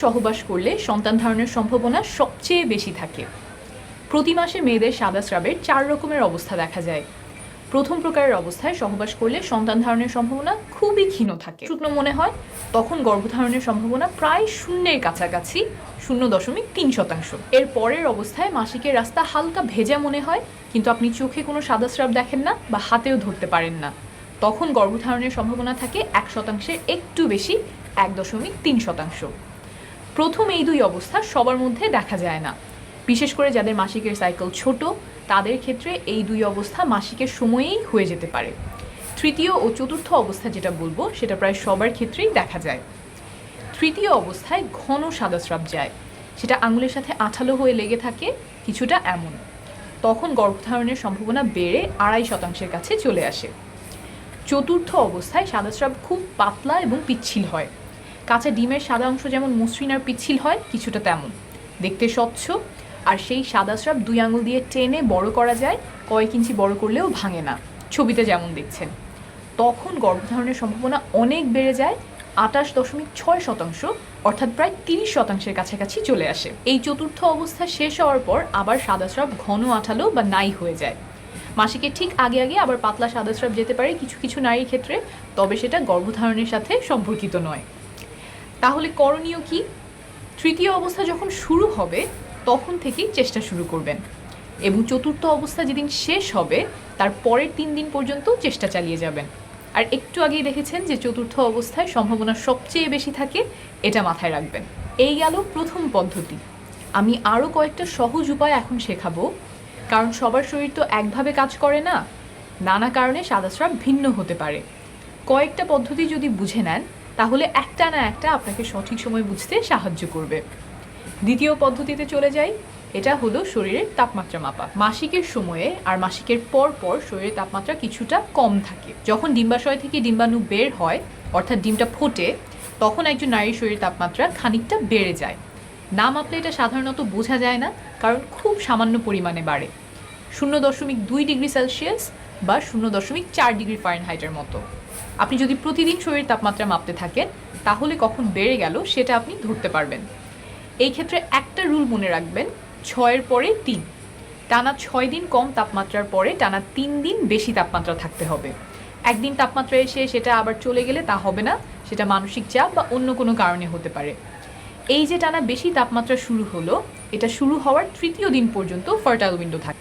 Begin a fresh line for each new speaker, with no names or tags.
সহবাস করলে সন্তান ধারণের সম্ভাবনা সবচেয়ে বেশি থাকে। প্রতি মাসে মেয়েদের সাদা স্রাবের 4 রকমের অবস্থা দেখা যায়। প্রথম প্রকারের অবস্থায় সহবাস করলে সন্তান ধারণের সম্ভাবনা খুবই ক্ষীণ থাকে, শুকনো মনে হয়, তখন গর্ভধারণের সম্ভাবনা প্রায় শূন্যের কাছাকাছি, 0.3%। এর পরের অবস্থায় মাসিকের রাস্তা হালকা ভেজা মনে হয়, কিন্তু আপনি চোখে কোনো সাদা স্রাব দেখেন না বা হাতেও ধরতে পারেন না, তখন গর্ভধারণের সম্ভাবনা থাকে 1%-এর একটু বেশি, 1.3%। প্রথম এই দুই অবস্থা সবার মধ্যে দেখা যায় না, বিশেষ করে যাদের মাসিকের সাইকেল ছোট তাদের ক্ষেত্রে এই দুই অবস্থা মাসিকের সময়েই হয়ে যেতে পারে। তৃতীয় ও চতুর্থ অবস্থা যেটা বলবো সেটা প্রায় সবার ক্ষেত্রেই দেখা যায়। তৃতীয় অবস্থায় ঘন সাদা স্রাব যায়, সেটা আঙুলের সাথে আঠালো হয়ে লেগে থাকে, কিছুটা এমন, তখন গর্ভধারণের সম্ভাবনা বেড়ে 2.5%-এর কাছে চলে আসে। চতুর্থ অবস্থায় সাদা স্রাব খুব পাতলা এবং পিচ্ছিল হয়, কাঁচা ডিমের সাদা অংশ যেমন মসৃণ আর পিচ্ছিল হয় কিছুটা তেমন, দেখতে স্বচ্ছ, আর সেই সাদা স্রাব 2 আঙুল দিয়ে টেনে বড় করা যায়, কয়েক ইঞ্চি বড় করলেও ভাঙে না, ছবিতে যেমন দেখছেন। তখন গর্ভধারণের সম্ভাবনা অনেক বেড়ে যায়, 28.6%, অর্থাৎ প্রায় 30%-এর কাছাকাছি চলে আসে। এই চতুর্থ অবস্থা শেষ হওয়ার পর আবার সাদা স্রাব ঘন আঠালো বা নাই হয়ে যায়। মাসিকের ঠিক আগে আগে আবার পাতলা সাদা স্রাব যেতে পারে কিছু কিছু নারীর ক্ষেত্রে, তবে সেটা গর্ভধারণের সাথে সম্পর্কিত নয়। তাহলে করণীয় কি? তৃতীয় অবস্থা যখন শুরু হবে তখন থেকেই চেষ্টা শুরু করবেন, এবং চতুর্থ অবস্থা যেদিন শেষ হবে তার পরের 3 দিন পর্যন্ত চেষ্টা চালিয়ে যাবেন। আর একটু আগেই দেখেছেন যে চতুর্থ অবস্থায় সম্ভাবনা সবচেয়ে বেশি থাকে, এটা মাথায় রাখবেন। এই গেল প্রথম পদ্ধতি। আমি আরও কয়েকটা সহজ উপায় এখন শেখাবো, কারণ সবার শরীর তো একভাবে কাজ করে না, নানা কারণে সাদা স্রাব ভিন্ন হতে পারে। কয়েকটা পদ্ধতি যদি বুঝে নেন তাহলে একটা না একটা আপনাকে সঠিক সময় বুঝতে সাহায্য করবে। দ্বিতীয় পদ্ধতিতে চলে যাই, এটা হলো শরীরের তাপমাত্রা মাপা। মাসিকের সময়ে আর মাসিকের পর পর শরীরের তাপমাত্রা কিছুটা কম থাকে। যখন ডিম্বাশয় থেকে ডিম্বাণু বের হয়, অর্থাৎ ডিমটা ফোটে, তখন একজন নারীর শরীরের তাপমাত্রা খানিকটা বেড়ে যায়। না মাপলে এটা সাধারণত বোঝা যায় না, কারণ খুব সামান্য পরিমাণে বাড়ে, 0.2 ডিগ্রি সেলসিয়াস বা 0.4 ডিগ্রি ফারেনহাইটের মতো। আপনি যদি প্রতিদিন শরীরের তাপমাত্রা মাপতে থাকেন তাহলে কখন বেড়ে গেল সেটা আপনি ধরতে পারবেন। এই ক্ষেত্রে একটা রুল মনে রাখবেন, 6-এর পরে 3, টানা 6 দিন কম তাপমাত্রার পরে টানা 3 দিন বেশি তাপমাত্রা থাকতে হবে। একদিন তাপমাত্রা এসে সেটা আবার চলে গেলে তা হবে না, সেটা মানসিক চাপ বা অন্য কোনো কারণে হতে পারে। এই যে টানা বেশি তাপমাত্রা শুরু হলো, এটা শুরু হওয়ার তৃতীয় দিন পর্যন্ত ফার্টাইল উইন্ডো থাকে।